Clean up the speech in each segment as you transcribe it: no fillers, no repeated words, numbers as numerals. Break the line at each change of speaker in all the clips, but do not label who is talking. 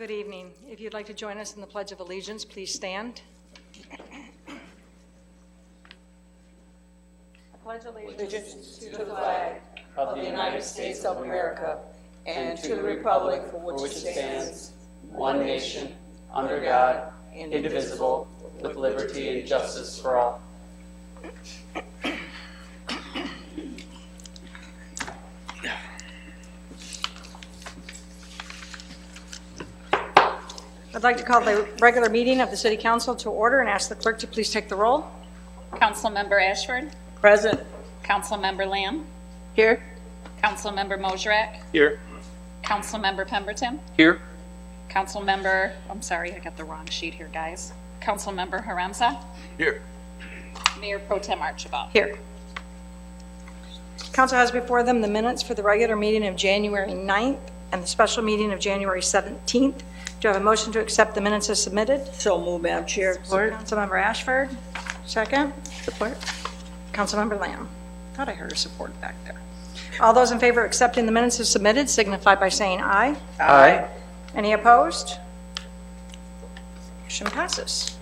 Good evening. If you'd like to join us in the Pledge of Allegiance, please stand. I pledge allegiance
to the flag of the United States of America and to the republic for which it stands, one nation, under God, indivisible, with liberty and justice for all.
I'd like to call the regular meeting of the City Council to order and ask the clerk to please take the roll.
Councilmember Ashford.
Present.
Councilmember Lamb.
Here.
Councilmember Mosrak.
Here.
Councilmember Pemberton.
Here.
Councilmember, I'm sorry, I got the wrong sheet here, guys. Councilmember Huron.
Here.
Mayor Pro Tem Archibald.
Here. Council has before them the minutes for the regular meeting of January 9th and the special meeting of January 17th. Do I have a motion to accept the minutes as submitted?
So moved, Madam Chair. Support.
Councilmember Ashford, second. Support. Councilmember Lamb. Thought I heard a support back there. All those in favor of accepting the minutes as submitted signify by saying aye.
Aye.
Any opposed? Motion passes.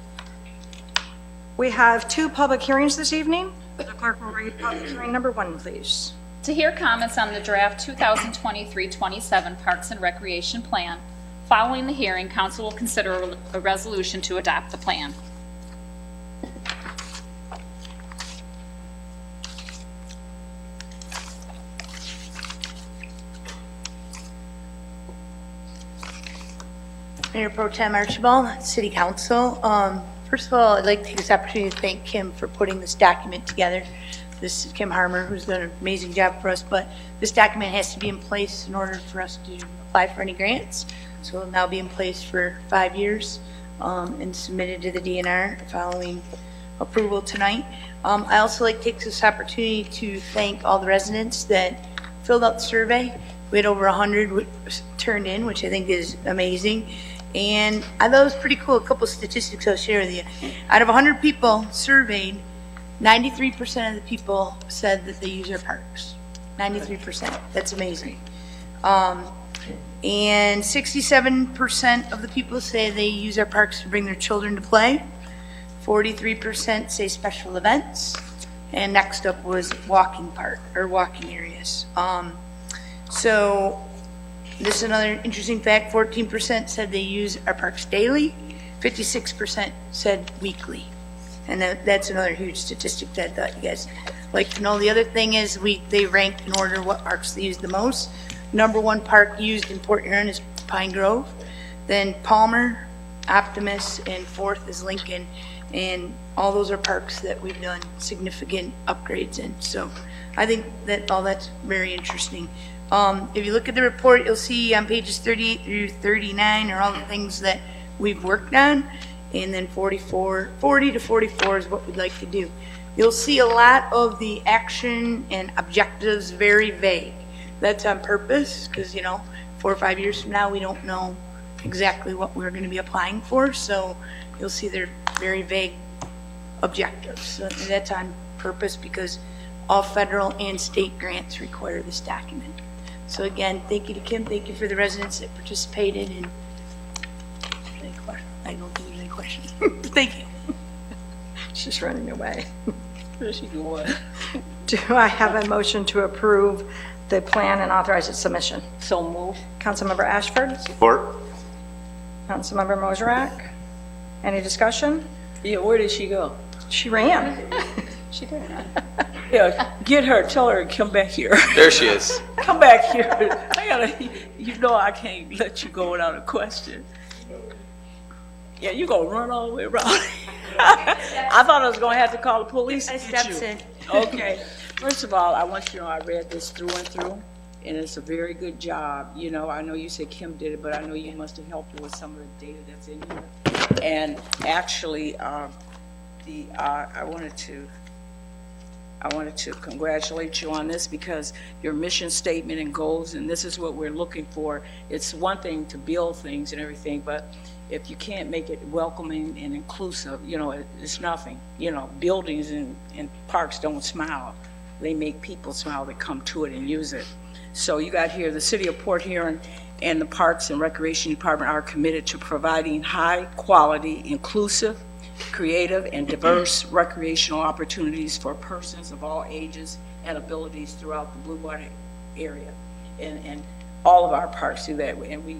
We have two public hearings this evening. The clerk will read public hearing number 1, please.
To hear comments on the draft 2023-27 Parks and Recreation Plan. Following the hearing, council will consider a resolution to adopt the plan.
Mayor Pro Tem Archibald, City Council. First of all, I'd like to take this opportunity to thank Kim for putting this document together. This is Kim Harmer, who's done an amazing job for us, but this document has to be in place in order for us to apply for any grants. So it'll now be in place for 5 years and submitted to the DNR following approval tonight. I also like to take this opportunity to thank all the residents that filled out the survey. We had over 100 turned in, which I think is amazing. And I thought it was pretty cool. A couple statistics I'll share with you. Out of 100 people surveyed, 93% of the people said that they use our parks. 93%. That's amazing. And 67% of the people say they use our parks to bring their children to play. 43% say special events. And next up was walking areas. So this is another interesting fact. 14% said they use our parks daily. 56% said weekly. And that's another huge statistic that I thought you guys like to know. The other thing is they rank in order what parks they use the most. Number 1 park used in Port Huron is Pine Grove, then Palmer, Optimus, and 4th is Lincoln. And all those are parks that we've done significant upgrades in. So I think that all that's very interesting. If you look at the report, you'll see on pages 38 through 39 are all the things that we've worked on. And then 40 to 44 is what we'd like to do. You'll see a lot of the action and objectives very vague. That's on purpose because, 4 or 5 years from now, we don't know exactly what we're going to be applying for. So you'll see they're very vague objectives. So that's on purpose because all federal and state grants require this document. So again, thank you to Kim. Thank you for the residents that participated. And I don't think there's any questions. Thank you.
She's running away.
Where's she going?
Do I have a motion to approve the plan and authorize its submission?
So moved.
Councilmember Ashford?
Support.
Councilmember Mosrak? Any discussion?
Yeah, where did she go?
She ran.
She did.
Yeah, get her. Tell her to come back here.
There she is.
Come back here. I can't let you go without a question. Yeah, you gonna run all the way around. I thought I was gonna have to call the police to get you.
Steps in.
Okay. First of all, I want you to know I read this through and through, and it's a very good job. I know you said Kim did it, but I know you must have helped her with some of the data that's in here. And actually, I wanted to congratulate you on this because your mission statement and goals, and this is what we're looking for. It's one thing to build things and everything, but if you can't make it welcoming and inclusive, it's nothing. Buildings and parks don't smile. They make people smile that come to it and use it. So you got here, the city of Port Huron and the Parks and Recreation Department are committed to providing high-quality, inclusive, creative, and diverse recreational opportunities for persons of all ages and abilities throughout the Blue Water area. And all of our parks do that, and we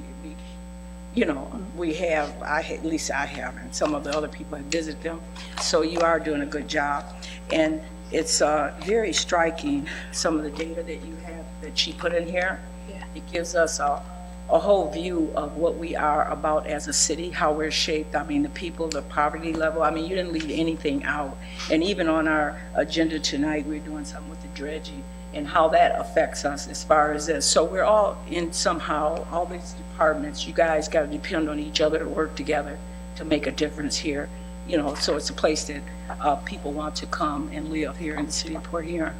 you know, we have, at least I have, and some of the other people have visited them, so you are doing a good job. And it's very striking, some of the data that you have, that she put in here.
Yeah.
It gives us a whole view of what we are about as a city, how we're shaped. I mean, the people, the poverty level, I mean, you didn't leave anything out. And even on our agenda tonight, we're doing something with the dredging and how that affects us as far as this. So we're all in somehow, all these departments, you guys got to depend on each other to work together to make a difference here. You know, so it's a place that people want to come and live here in the city of Port Huron.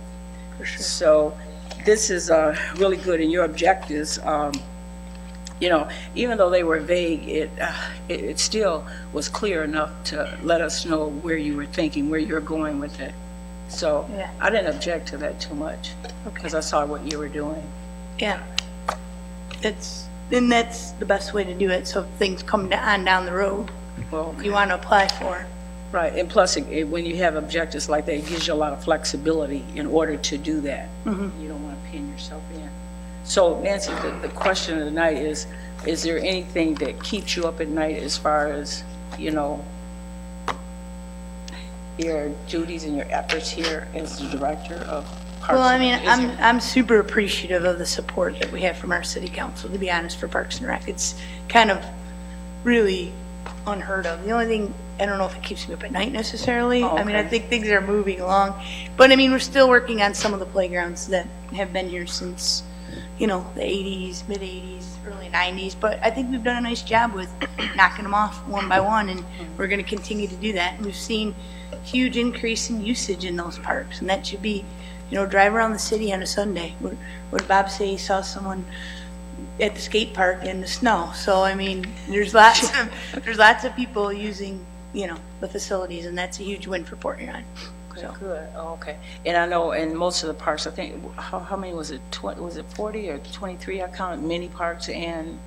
For sure.
So this is really good, and your objectives, you know, even though they were vague, it still was clear enough to let us know where you were thinking, where you're going with it. So
Yeah.
I didn't object to that too much because I saw what you were doing.
Yeah. That's the best way to do it, so if things come down the road,
Well,
you want to apply for.
right, and plus, when you have objectives like that, it gives you a lot of flexibility in order to do that. You don't want to pin yourself in. So Nancy, the question of the night is there anything that keeps you up at night as far as, you know, your duties and your efforts here as the director of Parks?
Well, I
and
mean,
Rec? Is there-
I'm super appreciative of the support that we have from our city council, to be honest, for Parks and Rec. It's kind of really unheard of. The only thing, I don't know if it keeps me up at night necessarily.
Oh,
I mean, I
okay.
think things are moving along. But I mean, we're still working on some of the playgrounds that have been here since, you know, the 80s, mid-80s, early 90s. But I think we've done a nice job with knocking them off one by one, and we're going to continue to do that. And we've seen huge increase in usage in those parks, and that should be, you know, drive around the city on a Sunday. What did Bob say? He saw someone at the skate park in the snow. So, I mean, there's lots of people using, you know, the facilities, and that's a huge win for Port Huron. So,
Good, oh, okay. And I know in most of the parks, I think, how many was it? Was it 40 or 23? I counted mini parks and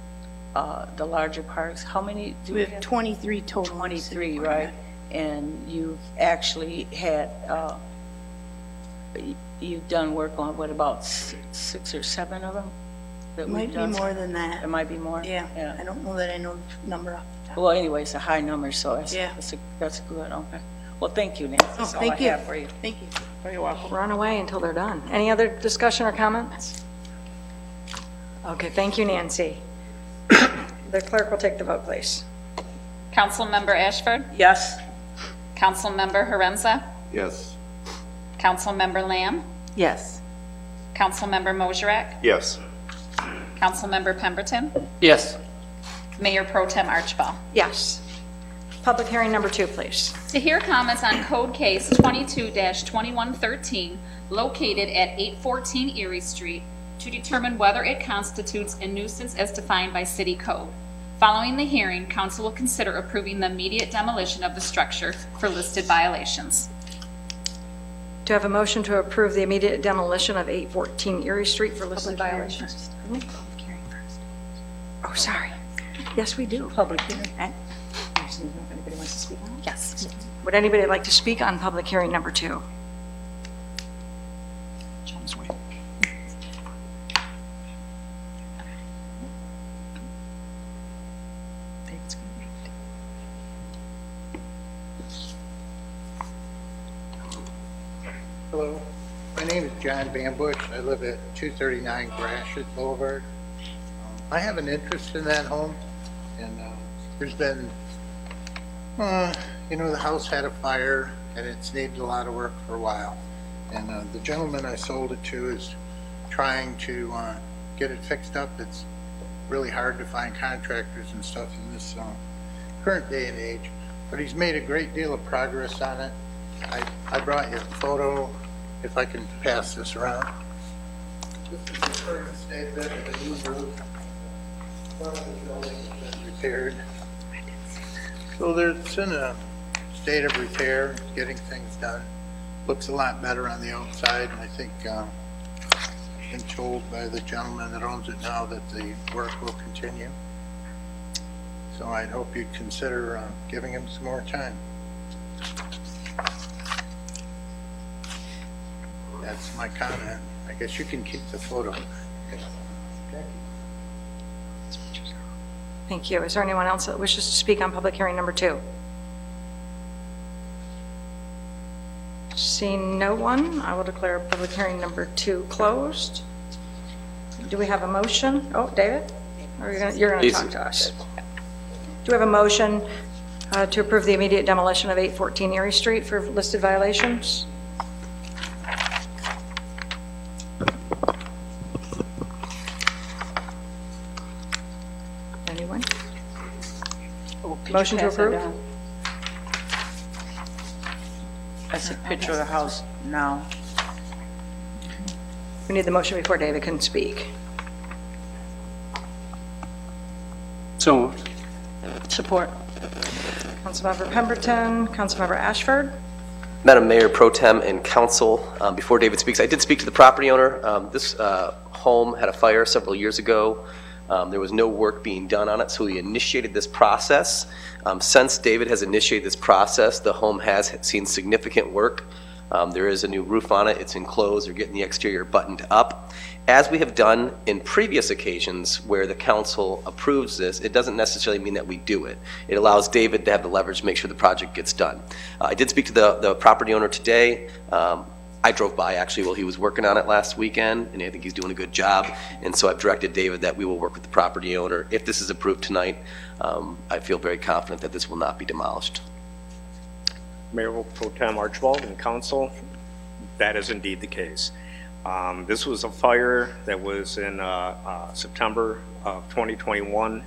the larger parks. How many do
we
we
have
have?
23 total. in the city
23,
of Port
right?
Huron.
And you've actually had, you've done work on, what, about six or seven of them? That we've
Might be
done?
more than that.
There might be more?
Yeah, I don't know that I know the number off the top.
Well, anyway, it's a high number, so
Yeah.
that's good, okay. Well, thank you, Nancy.
Oh,
That's all
thank
I
you.
have for you.
Thank you.
You're welcome.
Run away until they're done. Any other discussion or comments? Okay, thank you, Nancy. The clerk will take the vote, please.
Councilmember Ashford?
Yes?
Councilmember Hurenza?
Yes.
Councilmember Lamb?
Yes.
Councilmember Mosherak?
Yes.
Councilmember Pemberton?
Yes.
Mayor Pro Tem Archibald.
Yes. Public hearing number 2, please.
To hear comments on Code Case 22-2113, located at 814 Erie Street, to determine whether it constitutes a nuisance as defined by city code. Following the hearing, council will consider approving the immediate demolition of the structure for listed violations.
Do I have a motion to approve the immediate demolition of 814 Erie Street for listed violations? Oh, sorry. Yes, we do. Public hearing. If anybody wants to speak on it? Yes. Would anybody like to speak on public hearing number 2? John's waiting.
Hello, my name is John Van Bush. I live at 239 Gratiot Boulevard. I have an interest in that home, and there's been, you know, the house had a fire, and it's needed a lot of work for a while. And the gentleman I sold it to is trying to get it fixed up. It's really hard to find contractors and stuff in this current day and age, but he's made a great deal of progress on it. I brought you a photo, if I can pass this around. This is the current state of it, with the new roof. One of the buildings has been repaired. So it's in a state of repair, getting things done. Looks a lot better on the outside, and I think been told by the gentleman that owns it now that the work will continue. So I'd hope you'd consider giving him some more time. That's my comment. I guess you can keep the photo.
Thank you. Is there anyone else that wishes to speak on public hearing number 2? Seeing no one, I will declare public hearing number 2 closed. Do we have a motion? Oh, David? Or you're going to talk to us? Do we have a motion to approve the immediate demolition of 814 Erie Street for listed violations? Anyone? Motion to approve?
That's a picture of the house now.
We need the motion before David can speak.
So moved.
Support.
Councilmember Pemberton, Councilmember Ashford.
Madam Mayor, Pro Tem, and Council, before David speaks, I did speak to the property owner. This home had a fire several years ago. There was no work being done on it, so we initiated this process. Since David has initiated this process, the home has seen significant work. There is a new roof on it. It's enclosed. They're getting the exterior buttoned up. As we have done in previous occasions where the council approves this, it doesn't necessarily mean that we do it. It allows David to have the leverage to make sure the project gets done. I did speak to the property owner today. I drove by actually while he was working on it last weekend, and I think he's doing a good job. And so I've directed David that we will work with the property owner. If this is approved tonight, I feel very confident that this will not be demolished.
Mayor Pro Tem Archibald and Council, that is indeed the case. This was a fire that was in September of 2021.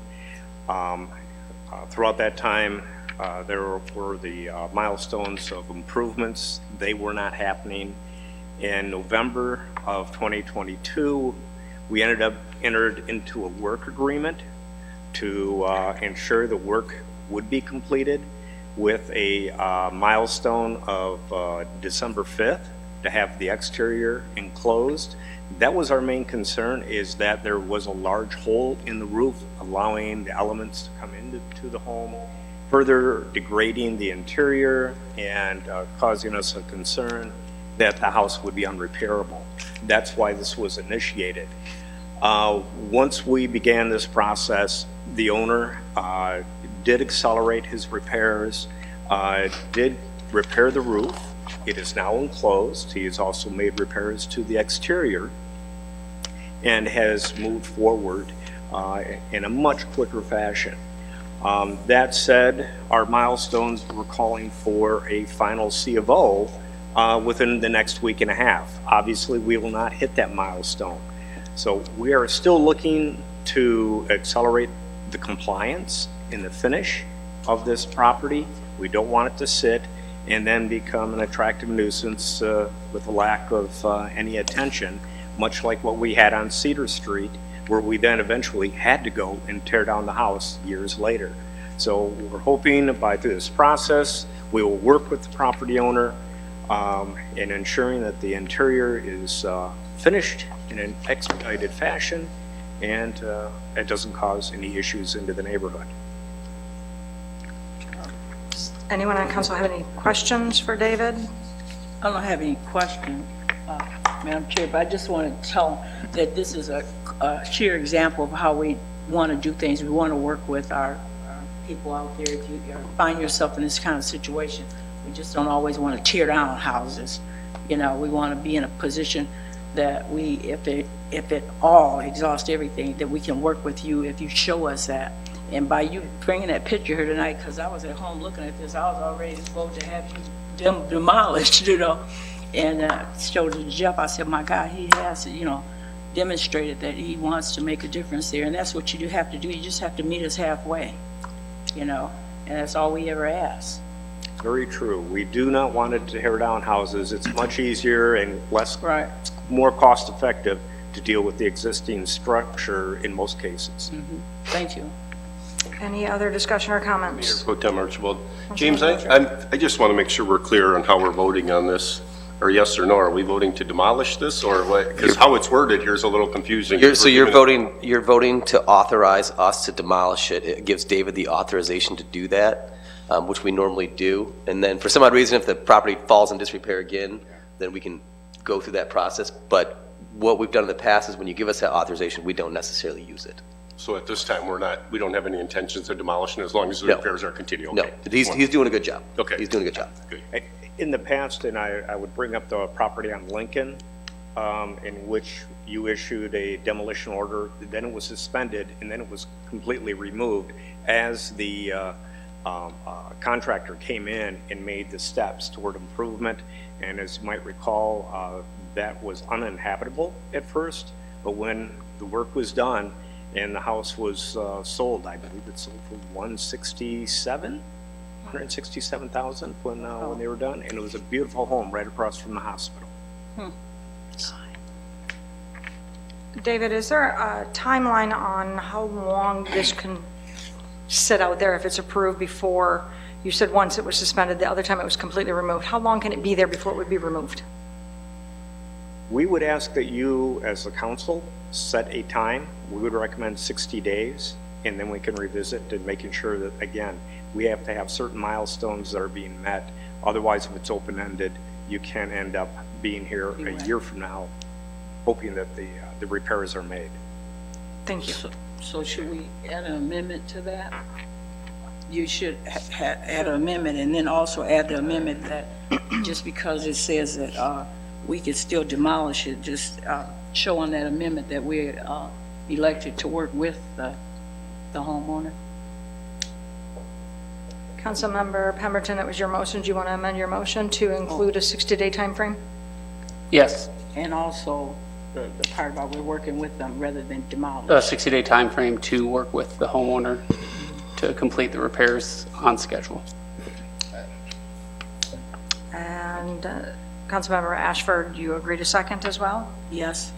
Throughout that time, there were the milestones of improvements. They were not happening. In November of 2022, we entered into a work agreement to ensure the work would be completed with a milestone of December 5th to have the exterior enclosed. That was our main concern, is that there was a large hole in the roof allowing the elements to come into the home, further degrading the interior and causing us a concern that the house would be unrepairable. That's why this was initiated. Once we began this process, the owner did accelerate his repairs, did repair the roof. It is now enclosed. He has also made repairs to the exterior and has moved forward in a much quicker fashion. That said, our milestones were calling for a final C of O within the next week and a half. Obviously, we will not hit that milestone. So we are still looking to accelerate the compliance in the finish of this property. We don't want it to sit and then become an attractive nuisance with a lack of any attention, much like what we had on Cedar Street, where we then eventually had to go and tear down the house years later. So we're hoping by this process, we will work with the property owner in ensuring that the interior is finished in an expedited fashion and it doesn't cause any issues into the neighborhood.
Anyone on council have any questions for David?
I don't have any question, Madam Chair, but I just want to tell that this is a sheer example of how we want to do things. We want to work with our people out there. If you find yourself in this kind of situation, we just don't always want to tear down houses. You know, we want to be in a position that we, if it all exhausts everything, that we can work with you if you show us that. And by you bringing that picture here tonight, because I was at home looking at this, I was already supposed to have you demolished, you know. And showed it to Jeff. I said, my God, he has, you know, demonstrated that he wants to make a difference there. And that's what you do have to do. You just have to meet us halfway, you know. And that's all we ever ask.
Very true. We do not want to tear down houses. It's much easier and more cost effective to deal with the existing structure in most cases.
Mm-hmm. Thank you.
Any other discussion or comments?
Mayor Pro Tem Archibald. James, I just want to make sure we're clear on how we're voting on this.
or yes or no, are we voting to demolish this or what? Because how it's worded here is a little confusing.
So you're voting to authorize us to demolish it. It gives David the authorization to do that, which we normally do. And then for some odd reason, if the property falls in disrepair again, then we can go through that process. But what we've done in the past is when you give us that authorization, we don't necessarily use it.
So at this time, we don't have any intentions of demolishing as long as the
No.
repairs are continuing?
No,
Okay.
he's doing a good job.
Okay.
He's doing a good job.
Good.
In the past, and I would bring up the property on Lincoln, in which you issued a demolition order, then it was suspended, and then it was completely removed as the contractor came in and made the steps toward improvement. And as you might recall, that was uninhabitable at first, but when the work was done and the house was sold, I believe it sold for $167,000 when they were done, and it was a beautiful home right across from the hospital.
David, is there a timeline on how long this can sit out there if it's approved before, you said once it was suspended, the other time it was completely removed. How long can it be there before it would be removed?
We would ask that you, as the council, set a time. We would recommend 60 days, and then we can revisit and making sure that, again, we have to have certain milestones that are being met. Otherwise, if it's open-ended, you can end up being here a year from now, hoping that the repairs are made.
Thank you.
So should we add an amendment to that? You should add an amendment, and then also add the amendment that just because it says that we could still demolish it, just show on that amendment that we're elected to work with the homeowner.
Councilmember Pemberton, that was your motion. Do you want to amend your motion to include a 60-day time frame?
Yes.
And also the part about we're working with them rather than demolish.
A 60-day time frame to work with the homeowner to complete the repairs on schedule.
And Councilmember Ashford, do you agree to second as well?
Yes.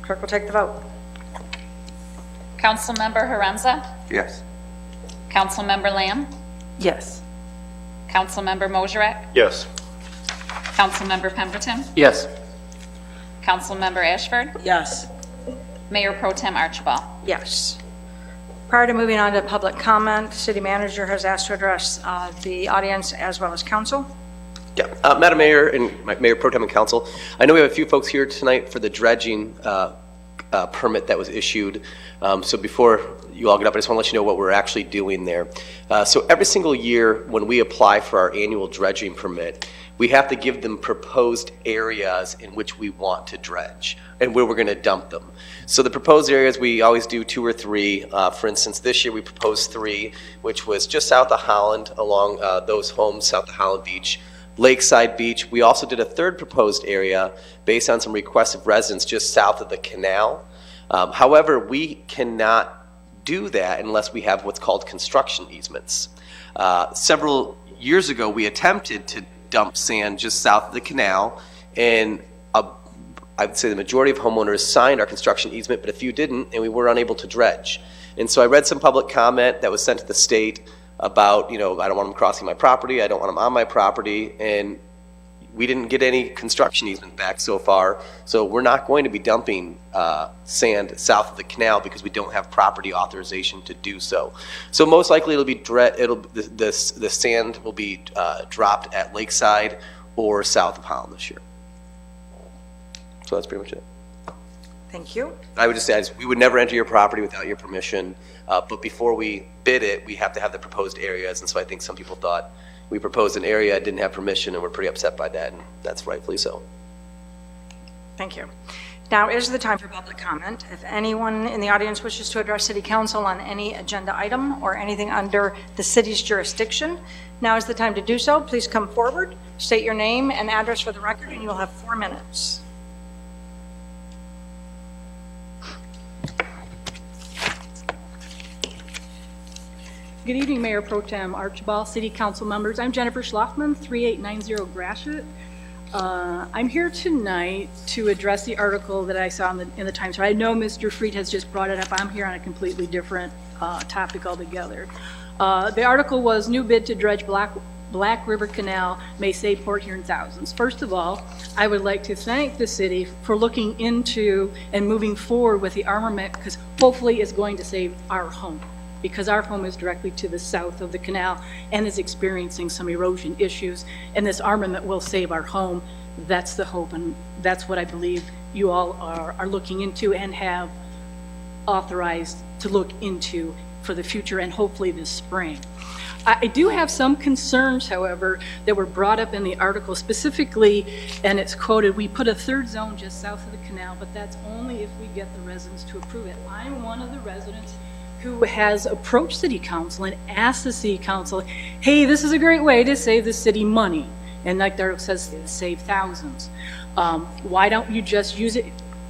Clerk will take the vote.
Councilmember Huron.
Yes.
Councilmember Lamb.
Yes.
Councilmember Mosrek.
Yes.
Councilmember Pemberton.
Yes.
Councilmember Ashford.
Yes.
Mayor Pro Tem Archibald.
Yes. Prior to moving on to public comment, City Manager has asked to address the audience as well as council.
Yeah, Madam Mayor and Mayor Pro Tem and Council, I know we have a few folks here tonight for the dredging permit that was issued. So before you all get up, I just want to let you know what we're actually doing there. So every single year when we apply for our annual dredging permit, we have to give them proposed areas in which we want to dredge and where we're going to dump them. So the proposed areas, we always do 2 or 3. For instance, this year we proposed 3, which was just south of Holland along those homes south of Holland Beach, Lakeside Beach. We also did a 3rd proposed area based on some requests of residents just south of the canal. However, we cannot do that unless we have what's called construction easements. Several years ago, we attempted to dump sand just south of the canal, and I'd say the majority of homeowners signed our construction easement, but a few didn't, and we were unable to dredge. And so I read some public comment that was sent to the state about, I don't want them crossing my property, I don't want them on my property, and we didn't get any construction easement back so far. So we're not going to be dumping sand south of the canal because we don't have property authorization to do so. So most likely it'll be the sand will be dropped at Lakeside or south of Holland this year. So that's pretty much it.
Thank you.
I would just say we would never enter your property without your permission, but before we bid it, we have to have the proposed areas, and so I think some people thought we proposed an area, didn't have permission, and we're pretty upset by that, and that's rightfully so.
Thank you. Now is the time for public comment. If anyone in the audience wishes to address City Council on any agenda item or anything under the city's jurisdiction, now is the time to do so. Please come forward, state your name and address for the record, and you'll have 4 minutes.
Good evening, Mayor Pro Tem Archibald, City Council members. I'm Jennifer Schlafman, 3890 Gratiot. I'm here tonight to address the article that I saw in the Times. I know Mr. Fried has just brought it up. I'm here on a completely different topic altogether. The article was new bid to dredge Black River Canal may save Port Huron thousands. First of all, I would like to thank the city for looking into and moving forward with the armament, because hopefully it's going to save our home, because our home is directly to the south of the canal and is experiencing some erosion issues, and this armament will save our home. That's the hope, and that's what I believe you all are looking into and have authorized to look into for the future and hopefully this spring. I do have some concerns, however, that were brought up in the article specifically, and it's quoted, "We put a third zone just south of the canal, but that's only if we get the residents to approve it." I'm one of the residents who has approached city council and asked the city council, hey, this is a great way to save the city money. And like the article says, save thousands. Why don't you just use it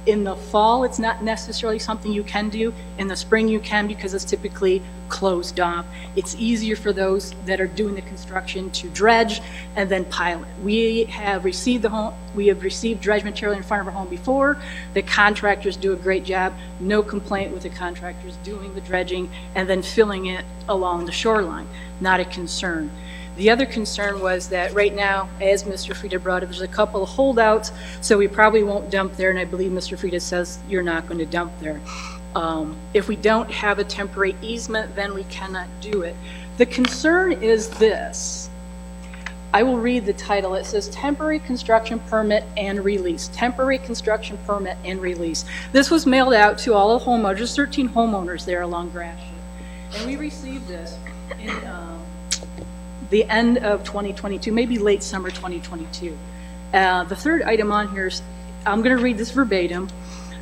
in the fall? It's not necessarily something you can do. In the spring you can, because it's typically closed off. It's easier for those that are doing the construction to dredge and then pile it. We have received dredge material in front of our home before. The contractors do a great job. No complaint with the contractors doing the dredging and then filling it along the shoreline. Not a concern. The other concern was that right now, as Mr. Frieda brought up, there's a couple of holdouts, so we probably won't dump there, and I believe Mr. Frieda says you're not going to dump there. If we don't have a temporary easement, then we cannot do it. The concern is this. I will read the title. It says Temporary Construction Permit and Release. Temporary Construction Permit and Release. This was mailed out to all the homeowners, there's 13 homeowners there along Gratiot. And we received this in the end of 2022, maybe late summer 2022. The third item on here is, I'm going to read this verbatim.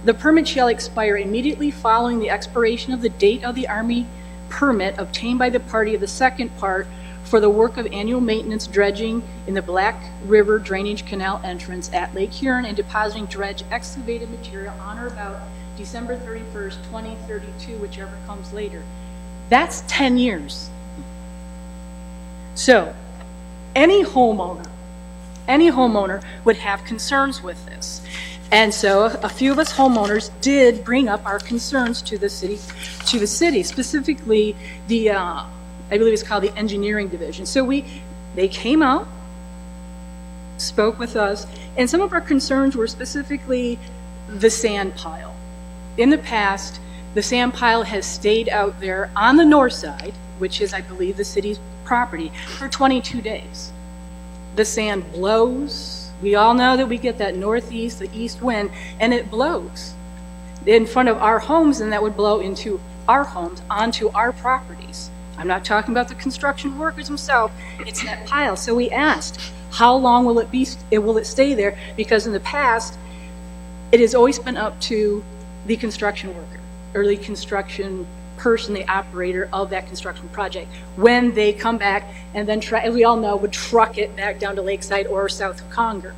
The permit shall expire immediately following the expiration of the date of the Army permit obtained by the party of the second part for the work of annual maintenance dredging in the Black River Drainage Canal entrance at Lake Huron and depositing dredge excavated material on or about December 31st, 2032, whichever comes later. That's 10 years. So, any homeowner would have concerns with this. And so a few of us homeowners did bring up our concerns to the city, specifically the, I believe it's called the engineering division. So they came out, spoke with us, and some of our concerns were specifically the sand pile. In the past, the sand pile has stayed out there on the north side, which is, I believe, the city's property, for 22 days. The sand blows. We all know that we get that northeast, the east wind, and it blows in front of our homes, and that would blow into our homes, onto our properties. I'm not talking about the construction workers themselves, it's that pile. So we asked, how long will it stay there? Because in the past, it has always been up to the construction worker, or the construction person, the operator of that construction project, when they come back and then as we all know, would truck it back down to Lakeside or south of Conger.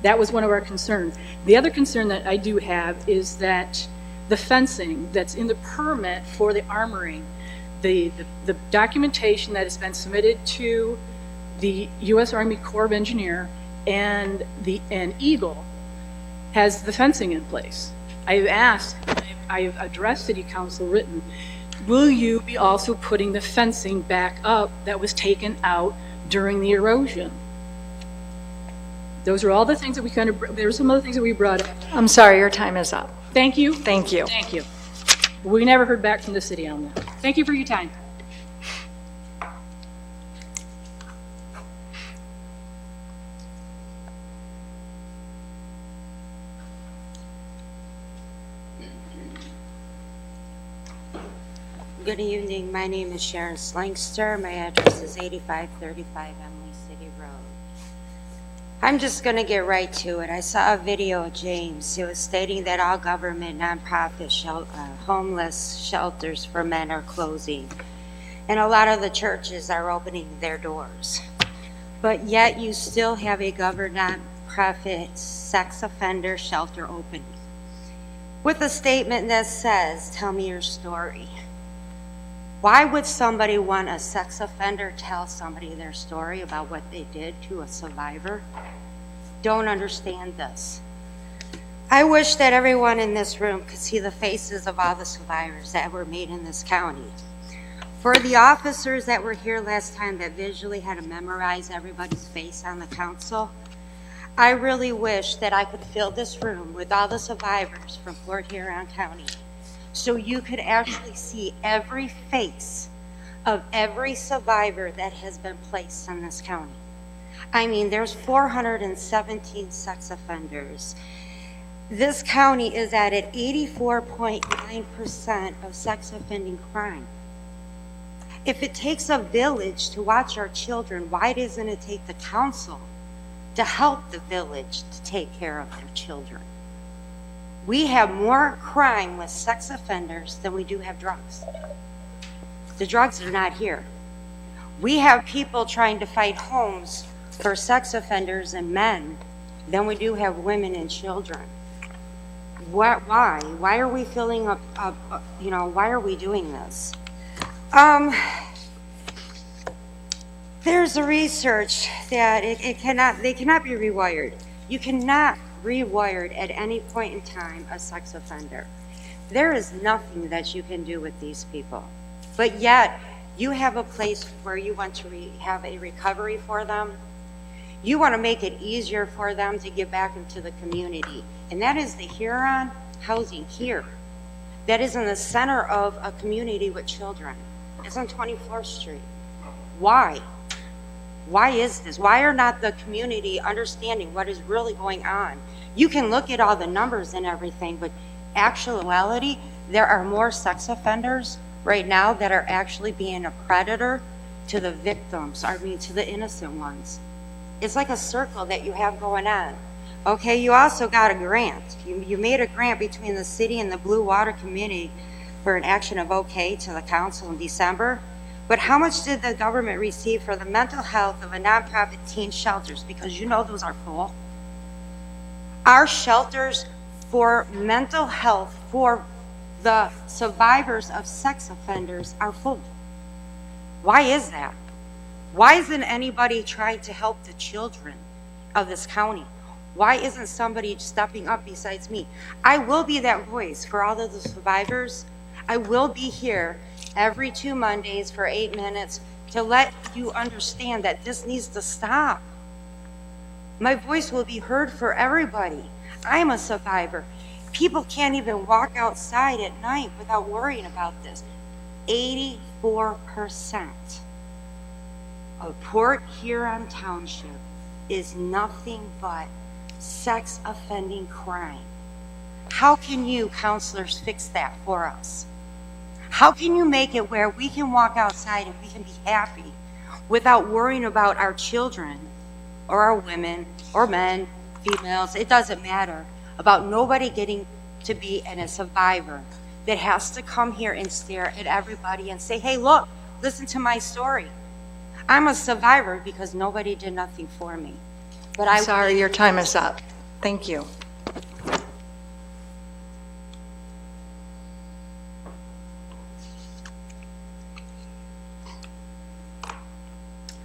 That was one of our concerns. The other concern that I do have is that the fencing that's in the permit for the armoring, the documentation that has been submitted to the U.S. Army Corps of Engineer and Eagle has the fencing in place. I've addressed City Council written, will you be also putting the fencing back up that was taken out during the erosion? Those are all the things that there's some other things that we brought up.
I'm sorry, your time is up.
Thank you.
Thank you.
Thank you. We never heard back from the city on that. Thank you for your time.
Good evening. My name is Sharon Slangster. My address is 8535 Emily City Road. I'm just going to get right to it. I saw a video of James. It was stating that all government nonprofit homeless shelters for men are closing, and a lot of the churches are opening their doors. But yet you still have a government nonprofit sex offender shelter open with a statement that says, "Tell me your story." Why would somebody want a sex offender tell somebody their story about what they did to a survivor? Don't understand this. I wish that everyone in this room could see the faces of all the survivors that were made in this county. For the officers that were here last time that visually had to memorize everybody's face on the council, I really wish that I could fill this room with all the survivors from Fort Huron County, so you could actually see every face of every survivor that has been placed in this county. I mean, there's 417 sex offenders. This county is at an 84.9% of sex offending crime. If it takes a village to watch our children, why doesn't it take the council to help the village to take care of their children? We have more crime with sex offenders than we do have drugs. The drugs are not here. We have people trying to fight homes for sex offenders and men than we do have women and children. Why? Why are we filling up, why are we doing this? There's a research that they cannot be rewired. You cannot rewire at any point in time a sex offender. There is nothing that you can do with these people. But yet, you have a place where you want to have a recovery for them. You want to make it easier for them to get back into the community. And that is the Huron housing here. That is in the center of a community with children. It's on 24th Street. Why? Why is this? Why are not the community understanding what is really going on? You can look at all the numbers and everything, but actuality, there are more sex offenders right now that are actually being a predator to the victims, to the innocent ones. It's like a circle that you have going on. Okay, you also got a grant. You made a grant between the city and the Blue Water Community for an action of OK to the council in December. But how much did the government receive for the mental health of a nonprofit teen shelters? Because you know those are full. Our shelters for mental health for the survivors of sex offenders are full. Why is that? Why isn't anybody trying to help the children of this county? Why isn't somebody stepping up besides me? I will be that voice for all of the survivors. I will be here every 2 Mondays for 8 minutes to let you understand that this needs to stop. My voice will be heard for everybody. I'm a survivor. People can't even walk outside at night without worrying about this. 84% of Port Huron Township is nothing but sex offending crime. How can you, counselors, fix that for us? How can you make it where we can walk outside and we can be happy without worrying about our children or our women or men, females, it doesn't matter, about nobody getting to be a survivor that has to come here and stare at everybody and say, hey, look, listen to my story. I'm a survivor because nobody did nothing for me. But
Sorry, your time is up. Thank you.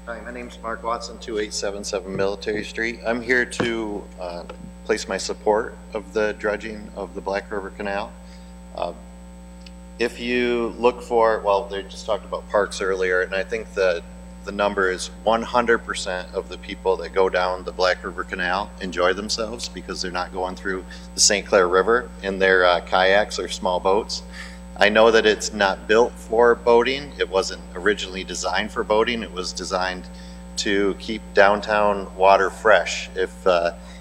Hi, my name's Mark Watson, 2877 Military Street. I'm here to place my support of the dredging of the Black River Canal. If you look for, well, they just talked about parks earlier, and I think the number is 100% of the people that go down the Black River Canal enjoy themselves because they're not going through the St. Clair River in their kayaks or small boats. I know that it's not built for boating. It wasn't originally designed for boating. It was designed to keep downtown water fresh. If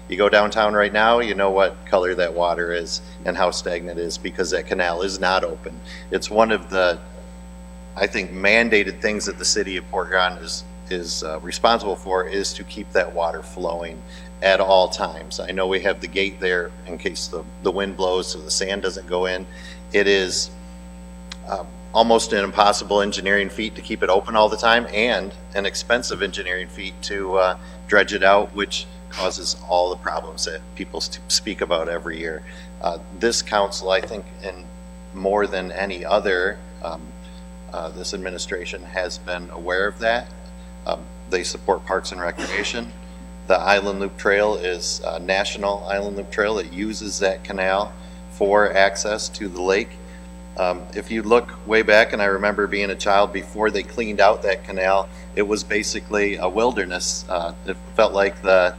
you go downtown right now, you know what color that water is and how stagnant it is because that canal is not open. It's one of the, I think, mandated things that the city of Port Huron is responsible for is to keep that water flowing at all times. I know we have the gate there in case the wind blows so the sand doesn't go in. It is almost an impossible engineering feat to keep it open all the time and an expensive engineering feat to dredge it out, which causes all the problems that people speak about every year. This council, I think, and more than any other, this administration has been aware of that. They support Parks and Recreation. The Island Loop Trail is a national Island Loop Trail that uses that canal for access to the lake. If you look way back, and I remember being a child before they cleaned out that canal, it was basically a wilderness. It felt like the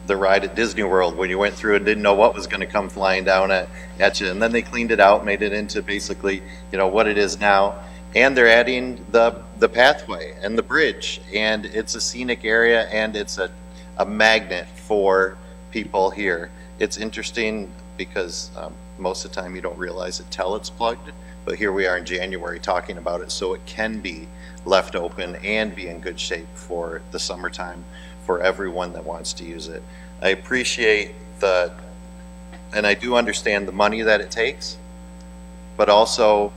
ride at Disney World when you went through and didn't know what was going to come flying down at you. And then they cleaned it out, made it into basically, what it is now. And they're adding the pathway and the bridge, and it's a scenic area, and it's a magnet for people here. It's interesting because most of the time you don't realize it till it's plugged, but here we are in January talking about it, so it can be left open and be in good shape for the summertime for everyone that wants to use it. I appreciate and I do understand the money that it takes, but also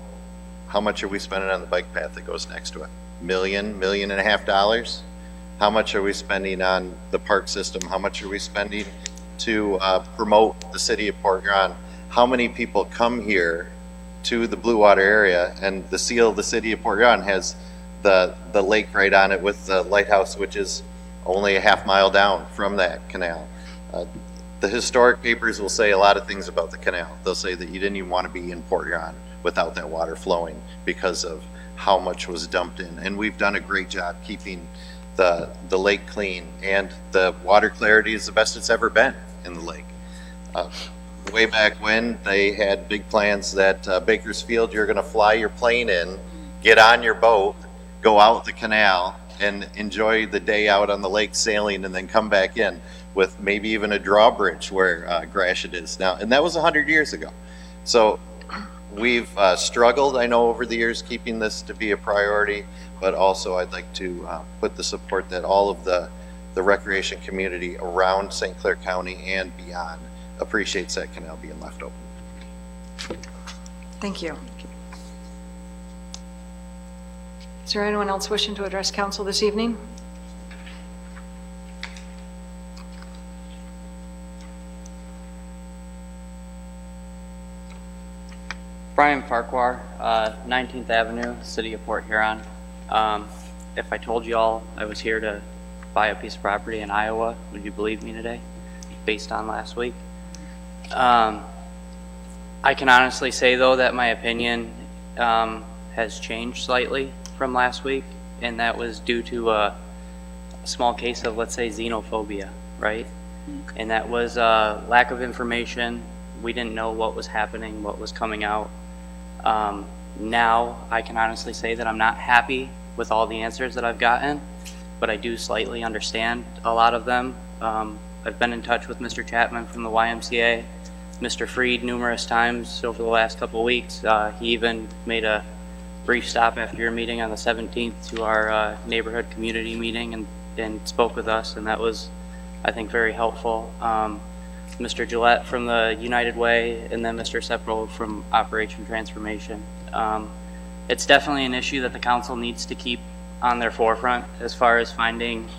how much are we spending on the bike path that goes next to it? $1.5 million? How much are we spending on the park system? How much are we spending to promote the city of Port Huron? How many people come here to the Blue Water area, and the seal of the city of Port Huron has the lake right on it with the lighthouse, which is only a half mile down from that canal. The historic papers will say a lot of things about the canal. They'll say that you didn't even want to be in Port Huron without that water flowing because of how much was dumped in. And we've done a great job keeping the lake clean, and the water clarity is the best it's ever been in the lake. Way back when, they had big plans that Bakersfield, you're going to fly your plane in, get on your boat, go out the canal, and enjoy the day out on the lake sailing, and then come back in with maybe even a drawbridge where Gratiot is now. And that was 100 years ago. So we've struggled, I know, over the years keeping this to be a priority, but also I'd like to put the support that all of the recreation community around St. Clair County and beyond appreciates that canal being left open.
Thank you. Is there anyone else wishing to address council this evening?
Brian Farquhar, 19th Avenue, City of Port Huron. If I told you all I was here to buy a piece of property in Iowa, would you believe me today, based on last week? I can honestly say, though, that my opinion has changed slightly from last week, and that was due to a small case of, let's say, xenophobia, right? And that was lack of information. We didn't know what was happening, what was coming out. Now I can honestly say that I'm not happy with all the answers that I've gotten, but I do slightly understand a lot of them. I've been in touch with Mr. Chapman from the YMCA, Mr. Freed numerous times over the last couple of weeks. He even made a brief stop after your meeting on the 17th to our neighborhood community meeting and spoke with us, and that was, I think, very helpful. Mr. Gillette from the United Way, and then Mr. Sepro from Operation Transformation. It's definitely an issue that the council needs to keep on their forefront as far as finding,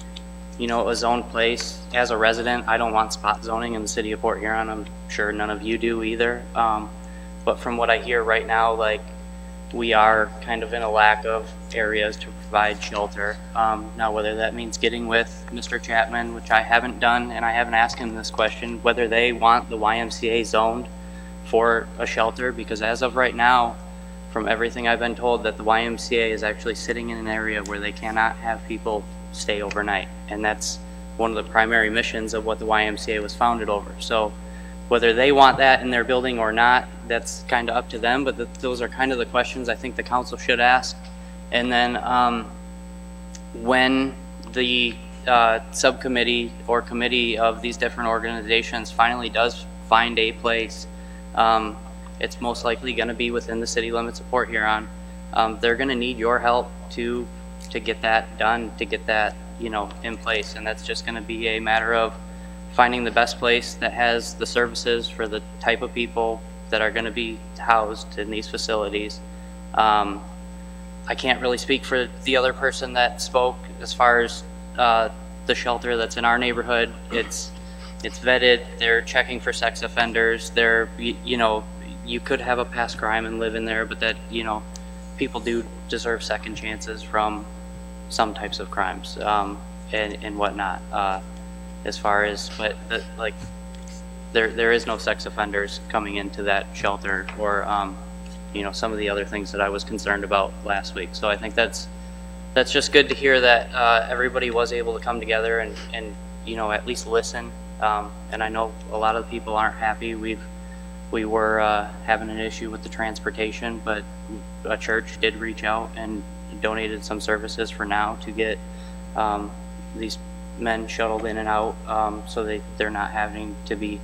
a zoned place. As a resident, I don't want spot zoning in the city of Port Huron. I'm sure none of you do either. But from what I hear right now, we are kind of in a lack of areas to provide shelter. Now, whether that means getting with Mr. Chapman, which I haven't done, and I haven't asked him this question, whether they want the YMCA zoned for a shelter, because as of right now, from everything I've been told, that the YMCA is actually sitting in an area where they cannot have people stay overnight. And that's one of the primary missions of what the YMCA was founded over. So whether they want that in their building or not, that's kind of up to them, but those are kind of the questions I think the council should ask. And then when the subcommittee or committee of these different organizations finally does find a place, it's most likely going to be within the city limits of Port Huron. They're going to need your help to get that done, to get that in place, and that's just going to be a matter of finding the best place that has the services for the type of people that are going to be housed in these facilities. I can't really speak for the other person that spoke as far as the shelter that's in our neighborhood. It's vetted. They're checking for sex offenders. They're, you could have a past crime and live in there, but that, people do deserve second chances from some types of crimes and whatnot. As far as, but there is no sex offenders coming into that shelter or, some of the other things that I was concerned about last week. So I think that's just good to hear that everybody was able to come together and at least listen. And I know a lot of people aren't happy. We were having an issue with the transportation, but a church did reach out and donated some services for now to get these men shuttled in and out, so they're not having to be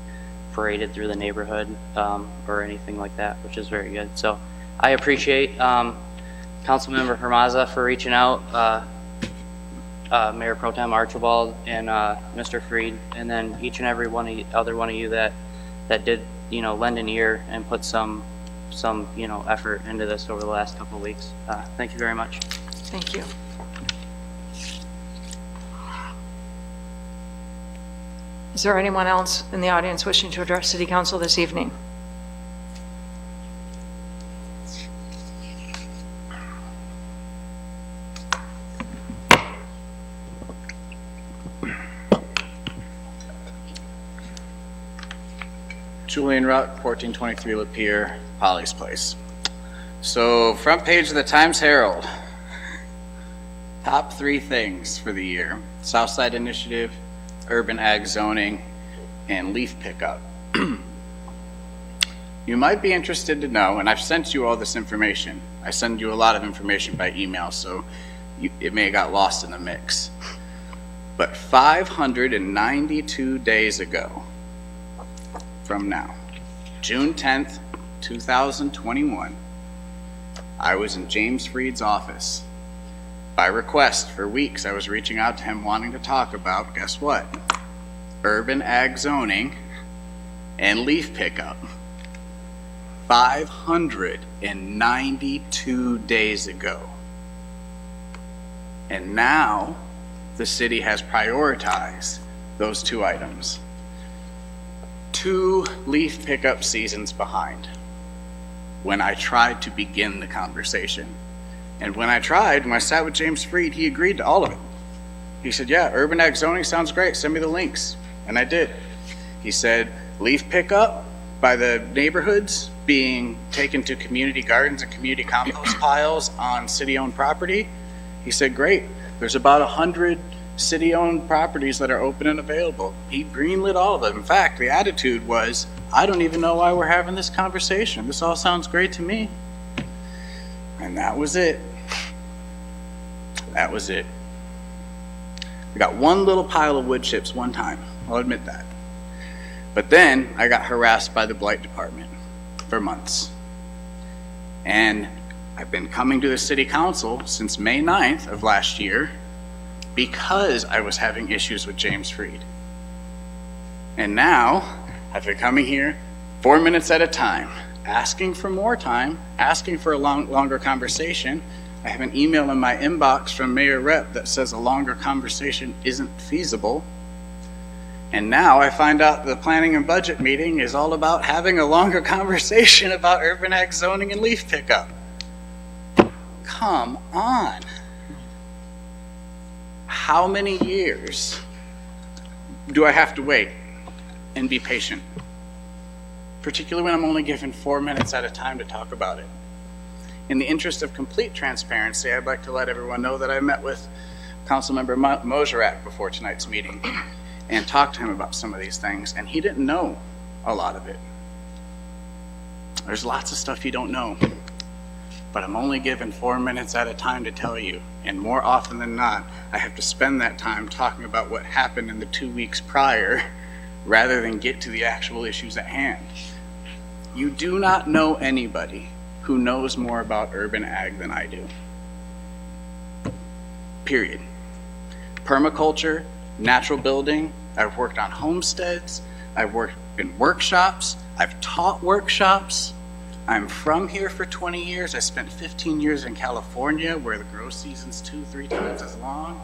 paraded through the neighborhood or anything like that, which is very good. So I appreciate Councilmember Hermaza for reaching out, Mayor Pro Tem Archibald, and Mr. Freed, and then each and every other one of you that did lend an ear and put some effort into this over the last couple of weeks. Thank you very much.
Thank you. Is there anyone else in the audience wishing to address City Council this evening?
Julian Rutt, 1423 Lapeer, Polly's Place. So, front page of the Times-Herald. Top 3 things for the year: Southside Initiative, urban ag zoning, and leaf pickup. You might be interested to know, and I've sent you all this information. I send you a lot of information by email, so it may have got lost in the mix. But 592 days ago from now, June 10th, 2021, I was in James Freed's office. By request, for weeks, I was reaching out to him wanting to talk about, guess what? Urban ag zoning and leaf pickup. 592 days ago. And now the city has prioritized those 2 items. 2 leaf pickup seasons behind when I tried to begin the conversation. And when I sat with James Freed, he agreed to all of it. He said, yeah, urban ag zoning sounds great. Send me the links. And I did. He said, leaf pickup by the neighborhoods being taken to community gardens and community compost piles on city-owned property. He said, great. There's about 100 city-owned properties that are open and available. He greenlit all of them. In fact, the attitude was, I don't even know why we're having this conversation. This all sounds great to me. And that was it. That was it. I got one little pile of wood chips one time. I'll admit that. But then I got harassed by the blight department for months. And I've been coming to the city council since May 9th of last year because I was having issues with James Freed. And now I've been coming here 4 minutes at a time, asking for more time, asking for a longer conversation. I have an email in my inbox from Mayor Rep that says a longer conversation isn't feasible. And now I find out the planning and budget meeting is all about having a longer conversation about urban ag zoning and leaf pickup. Come on. How many years do I have to wait and be patient? Particularly when I'm only given 4 minutes at a time to talk about it. In the interest of complete transparency, I'd like to let everyone know that I met with Councilmember Moserak before tonight's meeting and talked to him about some of these things, and he didn't know a lot of it. There's lots of stuff you don't know, but I'm only given 4 minutes at a time to tell you, and more often than not, I have to spend that time talking about what happened in the 2 weeks prior rather than get to the actual issues at hand. You do not know anybody who knows more about urban ag than I do. Period. Permaculture, natural building, I've worked on homesteads, I've worked in workshops, I've taught workshops. I'm from here for 20 years. I spent 15 years in California where the grow season's 2-3 times as long.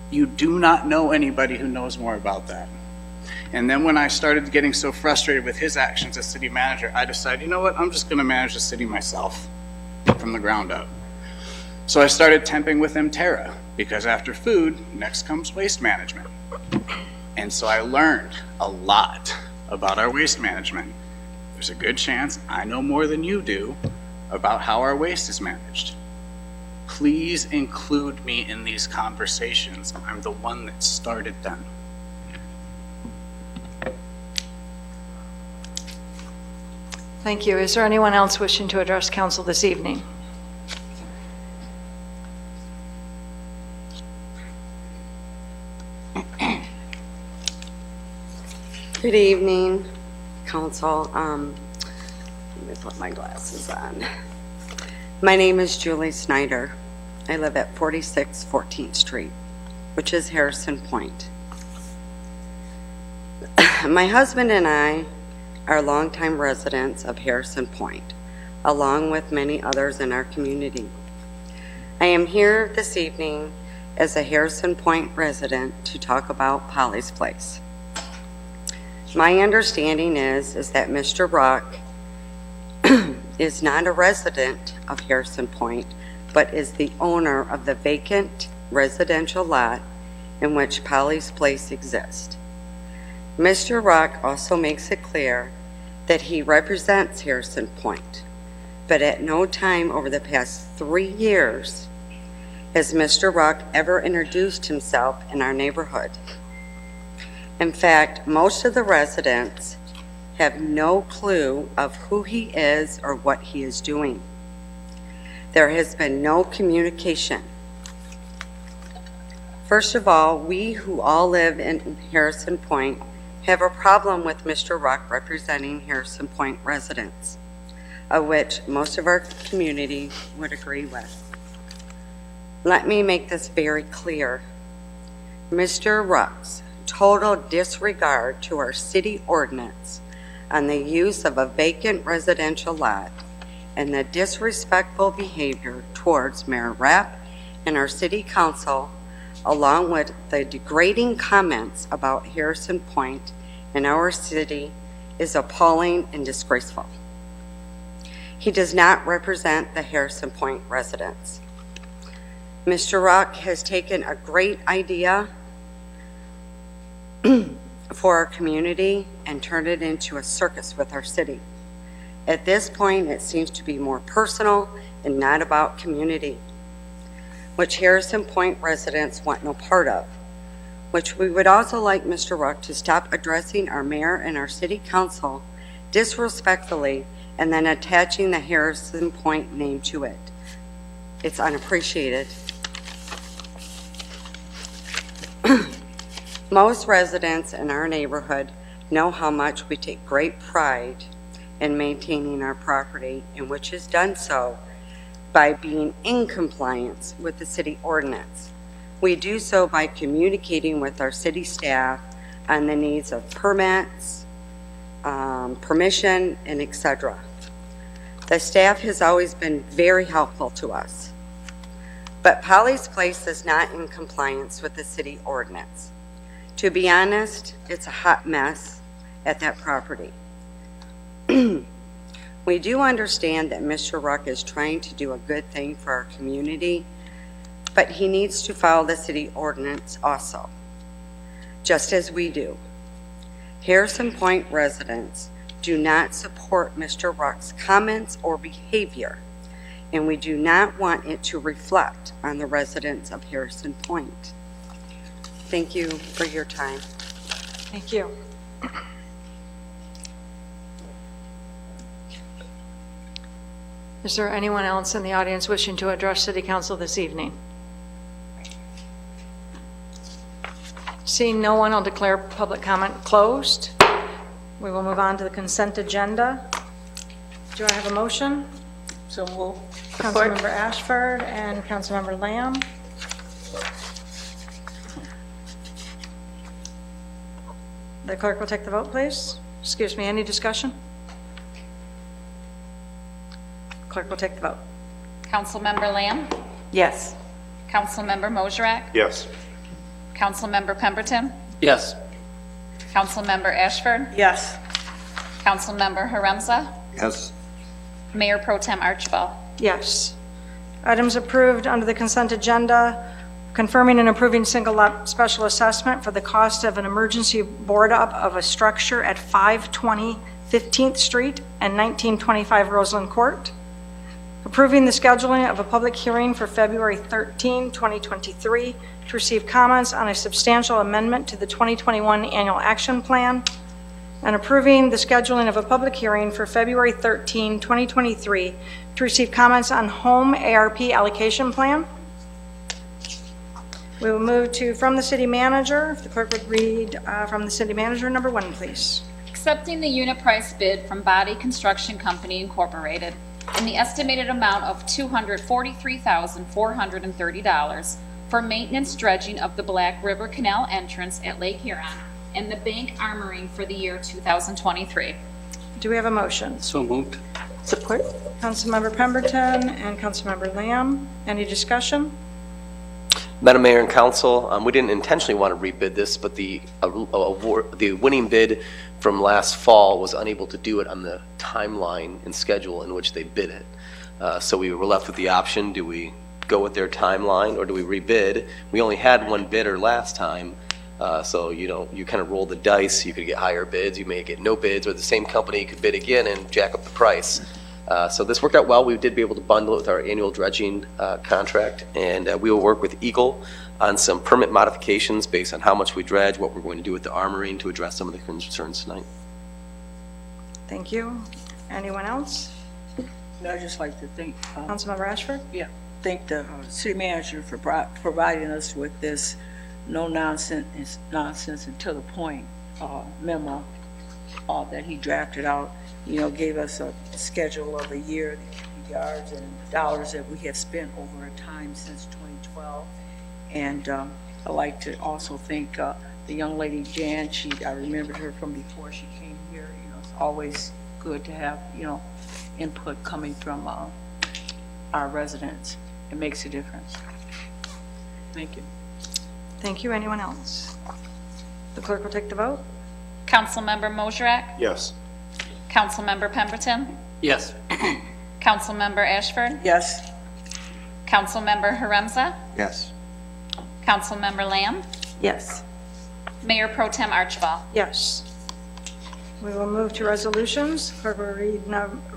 You do not know anybody who knows more about that. And then when I started getting so frustrated with his actions as city manager, I decided, you know what, I'm just gonna manage the city myself from the ground up. So I started temping with Mterra, because after food, next comes waste management. And so I learned a lot about our waste management. There's a good chance I know more than you do about how our waste is managed. Please include me in these conversations. I'm the one that started them.
Thank you. Is there anyone else wishing to address council this evening?
Good evening, council. Let me put my glasses on. My name is Julie Snyder. I live at 46 14th Street, which is Harrison Point. My husband and I are longtime residents of Harrison Point, along with many others in our community. I am here this evening as a Harrison Point resident to talk about Polly's Place. My understanding is that Mr. Rock is not a resident of Harrison Point, but is the owner of the vacant residential lot in which Polly's Place exists. Mr. Rock also makes it clear that he represents Harrison Point, but at no time over the past 3 years has Mr. Rock ever introduced himself in our neighborhood. In fact, most of the residents have no clue of who he is or what he is doing. There has been no communication. First of all, we who all live in Harrison Point have a problem with Mr. Rock representing Harrison Point residents, of which most of our community would agree with. Let me make this very clear. Mr. Rock's total disregard to our city ordinance on the use of a vacant residential lot and the disrespectful behavior towards Mayor Rapp and our city council, along with the degrading comments about Harrison Point and our city, is appalling and disgraceful. He does not represent the Harrison Point residents. Mr. Rock has taken a great idea for our community and turned it into a circus with our city. At this point, it seems to be more personal and not about community, which Harrison Point residents want no part of, which we would also like Mr. Rock to stop addressing our mayor and our city council disrespectfully and then attaching the Harrison Point name to it. It's unappreciated. Most residents in our neighborhood know how much we take great pride in maintaining our property, and which is done so by being in compliance with the city ordinance. We do so by communicating with our city staff on the needs of permits, permission, and etc. The staff has always been very helpful to us. But Polly's Place is not in compliance with the city ordinance. To be honest, it's a hot mess at that property. We do understand that Mr. Rock is trying to do a good thing for our community, but he needs to follow the city ordinance also, just as we do. Harrison Point residents do not support Mr. Rock's comments or behavior, and we do not want it to reflect on the residents of Harrison Point. Thank you for your time.
Thank you. Is there anyone else in the audience wishing to address City Council this evening? Seeing no one, I'll declare public comment closed. We will move on to the consent agenda. Do I have a motion?
So we'll
Councilmember Ashford and Councilmember Lamb. The clerk will take the vote, please. Excuse me, any discussion? Clerk will take the vote.
Councilmember Lamb?
Yes.
Councilmember Mosrak?
Yes.
Councilmember Pemberton?
Yes.
Councilmember Ashford?
Yes.
Councilmember Haremza?
Yes.
Mayor Pro Tem Archibald?
Yes. Items approved under the consent agenda confirming and approving single lot special assessment for the cost of an emergency board up of a structure at 520 15th Street and 1925 Roseland Court. Approving the scheduling of a public hearing for February 13, 2023 to receive comments on a substantial amendment to the 2021 Annual Action Plan, and approving the scheduling of a public hearing for February 13, 2023 to receive comments on home ARP allocation plan. We will move to from the city manager. If the clerk would read from the city manager, number 1, please.
Accepting the unit price bid from Body Construction Company Incorporated in the estimated amount of $243,430 for maintenance dredging of the Black River Canal entrance at Lake Huron and the bank armoring for the year 2023.
Do we have a motion?
So moved.
Support. Councilmember Pemberton and Councilmember Lamb. Any discussion?
Madam Mayor and Council, we didn't intentionally want to rebid this, but the winning bid from last fall was unable to do it on the timeline and schedule in which they bid it. So we were left with the option, do we go with their timeline or do we rebid? We only had one bidder last time, so you kind of roll the dice. You could get higher bids, you may get no bids, or the same company could bid again and jack up the price. So this worked out well. We did be able to bundle it with our annual dredging contract, and we will work with Eagle on some permit modifications based on how much we dredge, what we're going to do with the armoring to address some of the concerns tonight.
Thank you. Anyone else?
I'd just like to thank,
Councilmember Ashford?
thank the city manager for providing us with this no nonsense and to the point memo that he drafted out. Gave us a schedule of a year, the yards and dollars that we have spent over a time since 2012. And I'd like to also thank the young lady, Jan. I remembered her from before she came here. It's always good to have, input coming from our residents. It makes a difference. Thank you.
Thank you. Anyone else? The clerk will take the vote.
Councilmember Mosrak?
Yes.
Councilmember Pemberton?
Yes.
Councilmember Ashford?
Yes.
Councilmember Haremza?
Yes.
Councilmember Lamb?
Yes.
Mayor Pro Tem Archibald?
Yes. We will move to resolutions. Clerk will read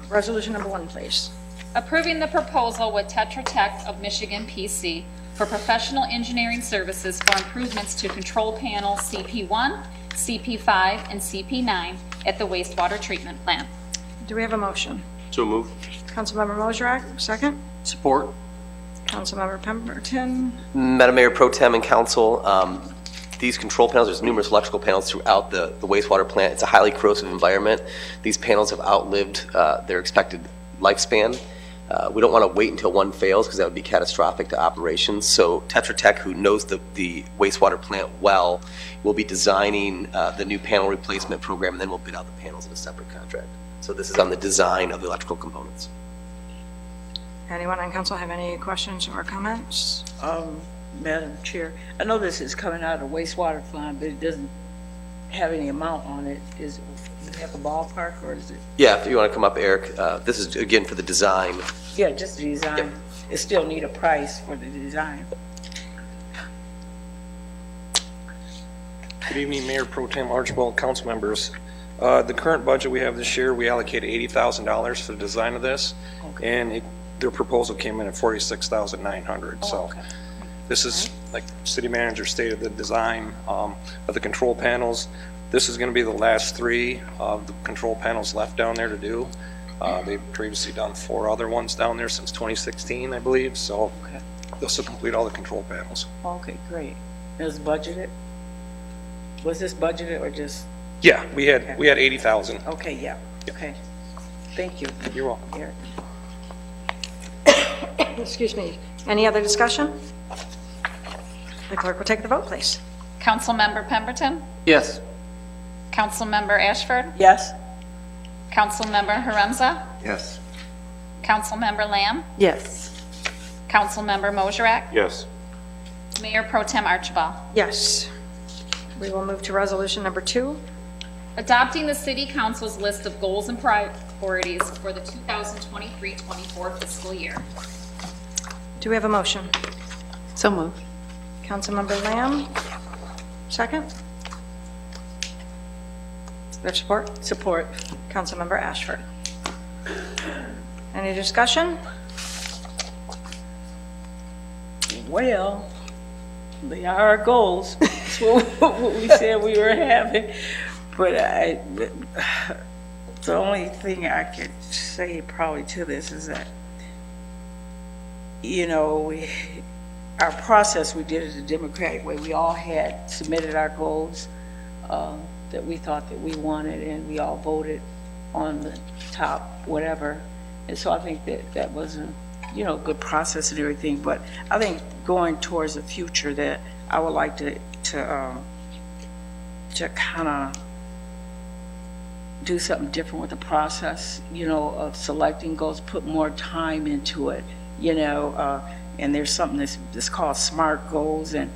resolution number 1, please.
Approving the proposal with Tetra Tech of Michigan PC for professional engineering services for improvements to control panel CP1, CP5, and CP9 at the wastewater treatment plant.
Do we have a motion?
So moved.
Councilmember Mosrak, second.
Support.
Councilmember Pemberton.
Madam Mayor Pro Tem and Council, these control panels, there's numerous electrical panels throughout the wastewater plant. It's a highly corrosive environment. These panels have outlived their expected lifespan. We don't want to wait until one fails because that would be catastrophic to operations. So Tetra Tech, who knows the wastewater plant well, will be designing the new panel replacement program, and then we'll bid out the panels in a separate contract. So this is on the design of the electrical components.
Anyone on council have any questions or comments?
Madam Chair, I know this is coming out of the wastewater fund, but it doesn't have any amount on it. Does it have a ballpark, or is it?
Yeah, if you want to come up, Eric, this is again for the design.
Yeah, just the design.
Yep.
It still need a price for the design.
Good evening, Mayor Pro Tem Archibald, council members. The current budget we have this year, we allocated $80,000 for the design of this, and their proposal came in at $46,900. So this is, like city manager stated, the design of the control panels. This is going to be the last 3 of the control panels left down there to do. They've previously done 4 other ones down there since 2016, I believe. So this will complete all the control panels.
Okay, great. It was budgeted? Was this budgeted or just?
Yeah, we had 80,000.
Okay, yeah. Okay. Thank you.
You're welcome.
Eric.
Excuse me. Any other discussion? The clerk will take the vote, please.
Councilmember Pemberton?
Yes.
Councilmember Ashford?
Yes.
Councilmember Haremza?
Yes.
Councilmember Lamb?
Yes.
Councilmember Mosrak?
Yes.
Mayor Pro Tem Archibald?
Yes. We will move to resolution number 2.
Adopting the City Council's list of goals and priorities for the 2023-24 fiscal year.
Do we have a motion?
So moved.
Councilmember Lamb, second. Their support?
Support.
Councilmember Ashford. Any discussion?
Well, they are our goals. That's what we said we were having. But the only thing I could say probably to this is that, you know, our process, we did it the democratic way. We all had submitted our goals that we thought that we wanted, and we all voted on the top whatever. And so I think that was a, you know, good process and everything. But I think going towards the future, that I would like to kind of do something different with the process, you know, of selecting goals, put more time into it, you know, and there's something that's called SMART goals, and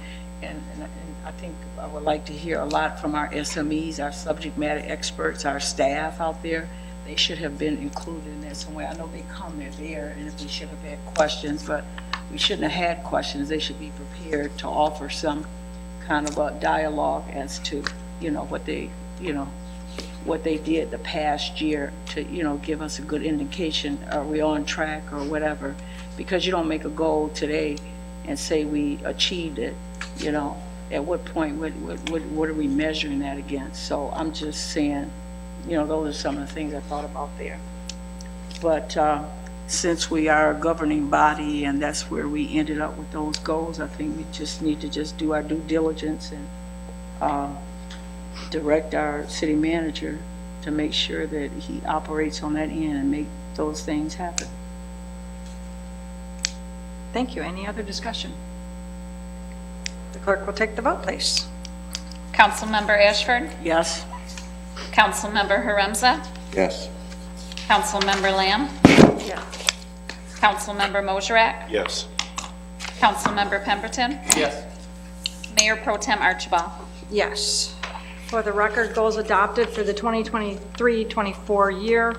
I think I would like to hear a lot from our SMEs, our subject matter experts, our staff out there. They should have been included in that somewhere. I know they come, they're there, and if they should have had questions, but we shouldn't have had questions. They should be prepared to offer some kind of a dialogue as to, you know, what they did the past year to, you know, give us a good indication, are we on track or whatever? Because you don't make a goal today and say we achieved it, you know, at what point, what are we measuring that against? So I'm just saying, you know, those are some of the things I thought about there. But since we are a governing body and that's where we ended up with those goals, I think we just need to just do our due diligence and direct our city manager to make sure that he operates on that end and make those things happen.
Thank you. Any other discussion? The clerk will take the vote, please.
Councilmember Ashford?
Yes.
Councilmember Haremza?
Yes.
Councilmember Lamb?
Yes.
Councilmember Mosherak?
Yes.
Councilmember Pemberton?
Yes.
Mayor Pro Tem Archibald?
Yes. For the record, goals adopted for the 2023-24 year.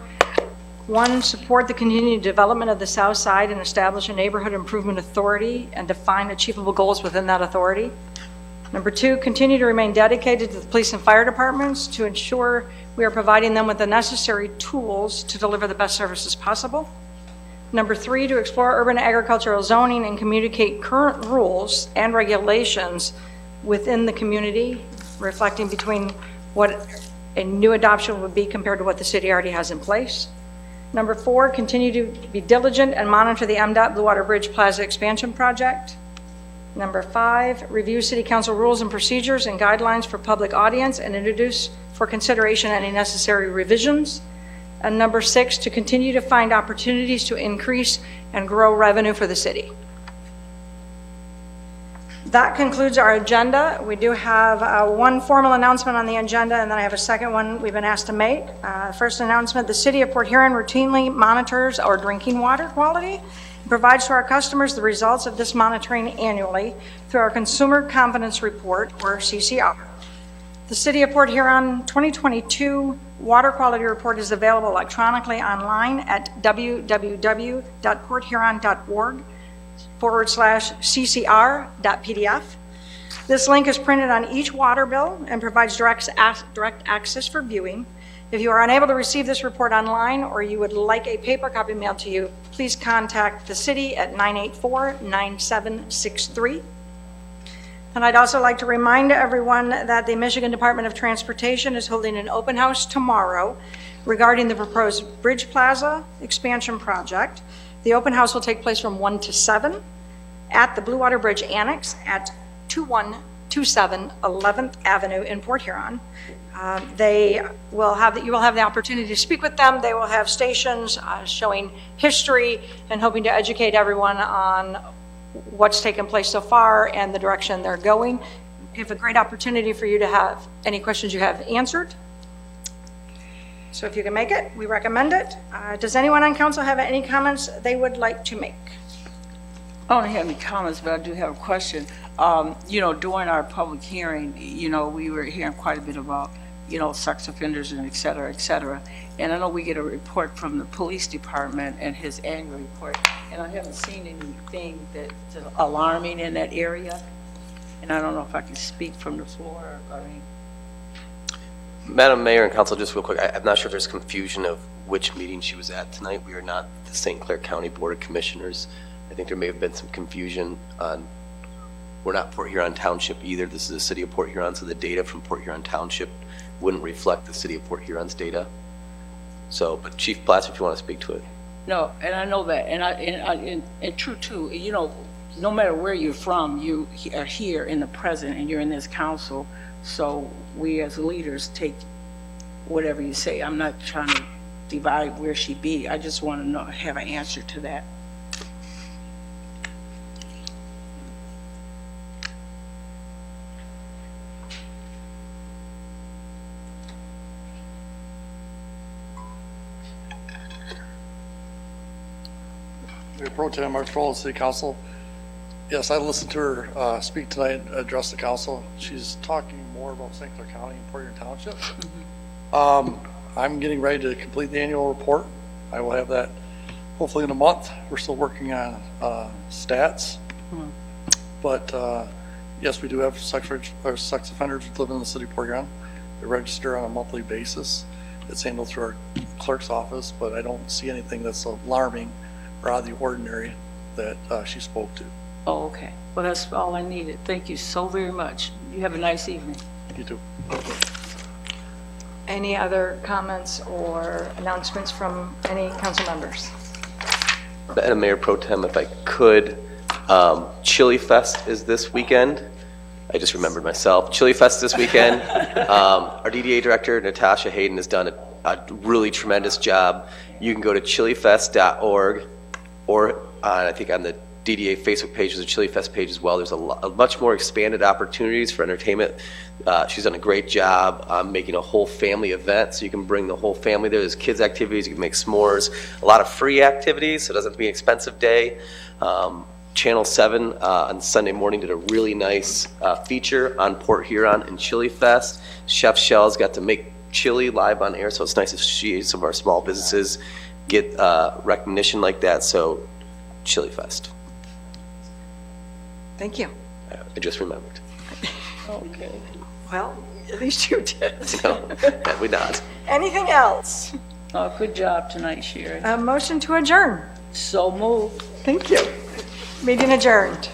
1, support the continued development of the South Side and establish a neighborhood improvement authority and define achievable goals within that authority. Number 2, continue to remain dedicated to the police and fire departments to ensure we are providing them with the necessary tools to deliver the best services possible. Number 3, to explore urban agricultural zoning and communicate current rules and regulations within the community, reflecting between what a new adoption would be compared to what the city already has in place. Number 4, continue to be diligent and monitor the MDOT Blue Water Bridge Plaza expansion project. Number 5, review city council rules and procedures and guidelines for public audience and introduce for consideration any necessary revisions. And number 6, to continue to find opportunities to increase and grow revenue for the city. That concludes our agenda. We do have one formal announcement on the agenda, and then I have a second one we've been asked to make. First announcement, the City of Port Huron routinely monitors our drinking water quality and provides to our customers the results of this monitoring annually through our Consumer Confidence Report, or CCR. The City of Port Huron 2022 Water Quality Report is available electronically online at www.porthuron.org/CCR.PDF. This link is printed on each water bill and provides direct access for viewing. If you are unable to receive this report online or you would like a paper copy mailed to you, please contact the city at 984-9763. And I'd also like to remind everyone that the Michigan Department of Transportation is holding an open house tomorrow regarding the proposed Bridge Plaza expansion project. The open house will take place from 1 to 7 at the Blue Water Bridge Annex at 2127 11th Avenue in Port Huron. You will have the opportunity to speak with them. They will have stations showing history and hoping to educate everyone on what's taken place so far and the direction they're going. Give a great opportunity for you to have any questions you have answered. So if you can make it, we recommend it. Does anyone on council have any comments they would like to make?
I don't have any comments, but I do have a question. You know, during our public hearing, you know, we were hearing quite a bit about, you know, sex offenders and et cetera, et cetera. And I know we get a report from the police department and his annual report, and I haven't seen anything that's alarming in that area. And I don't know if I can speak from the floor, I mean,
Madam Mayor and Council, just real quick, I'm not sure if there's confusion of which meeting she was at tonight. We are not the St. Clair County Board of Commissioners. I think there may have been some confusion on, we're not Port Huron Township either. This is the city of Port Huron, so the data from Port Huron Township wouldn't reflect the city of Port Huron's data. So, but Chief Platts, if you want to speak to it.
no, and I know that, and true too, you know, no matter where you're from, you are here in the present and you're in this council, so we as leaders take whatever you say. I'm not trying to divide where she be. I just want to know, have an answer to that.
Mayor Pro Tem Archibald, City Council. Yes, I listened to her speak tonight and address the council. She's talking more about St. Clair County and Port Huron Township. I'm getting ready to complete the annual report. I will have that hopefully in a month. We're still working on stats. But yes, we do have sex offenders who live in the city of Port Huron. They register on a monthly basis. It's handled through our clerk's office, but I don't see anything that's alarming or out of the ordinary that she spoke to.
Oh, okay. Well, that's all I needed. Thank you so very much. You have a nice evening.
You too.
Any other comments or announcements from any council members?
Madam Mayor Pro Tem, if I could, Chili Fest is this weekend. I just remembered myself. Chili Fest this weekend. Our DDA director, Natasha Hayden, has done a really tremendous job. You can go to chilifest.org or I think on the DDA Facebook page, there's a Chili Fest page as well. There's a much more expanded opportunities for entertainment. She's done a great job making a whole family event, so you can bring the whole family there. There's kids activities, you can make s'mores, a lot of free activities, so it doesn't have to be an expensive day. Channel 7 on Sunday morning did a really nice feature on Port Huron and Chili Fest. Chef Shell's got to make chili live on air, so it's nice to see some of our small businesses get recognition like that, so Chili Fest.
Thank you.
I just remembered.
Okay.
Well, at least you did.
No, we not.
Anything else?
Oh, good job tonight, Sherry.
A motion to adjourn.
So moved.
Thank you. Meeting adjourned.